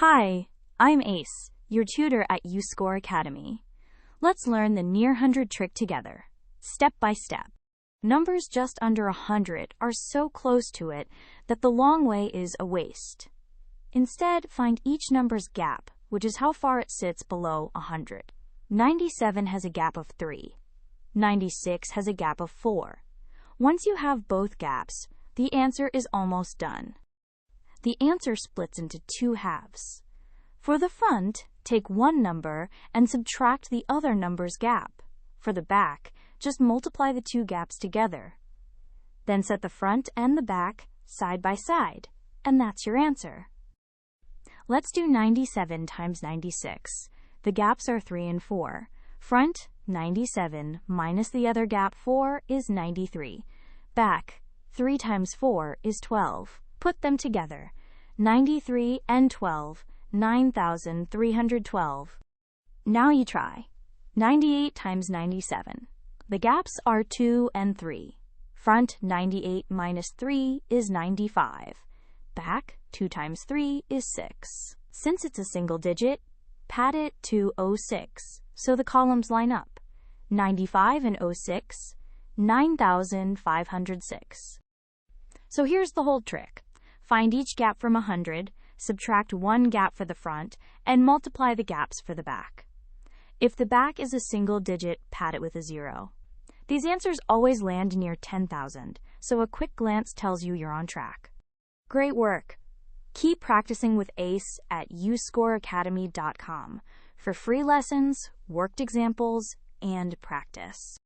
Hi, I'm Ace, your tutor at UScore Academy. Let's learn the near 100 trick together, step by step. Numbers just under 100 are so close to it that the long way is a waste. Instead, find each number's gap, which is how far it sits below 100. 97 has a gap of 3. 96 has a gap of 4. Once you have both gaps, the answer is almost done. The answer splits into two halves. For the front, take one number and subtract the other number's gap. For the back, just multiply the two gaps together. Then set the front and the back side by side, and that's your answer. Let's do 97 times 96. The gaps are 3 and 4. Front, 97, minus the other gap 4 is 93. Back, 3 times 4 is 12. Put them together. 93 and 12, 9,312. Now you try. 98 times 97. The gaps are 2 and 3. Front, 98 minus 3 is 95. Back, 2 times 3 is 6. Since it's a single digit, pad it to 06, so the columns line up. 95 and 06, 9,506. So here's the whole trick. Find each gap from 100, subtract one gap for the front, and multiply the gaps for the back. If the back is a single digit, pad it with a 0. These answers always land near 10,000, so a quick glance tells you you're on track. Great work! Keep practicing with Ace at UScoreAcademy.com for free lessons, worked examples, and practice.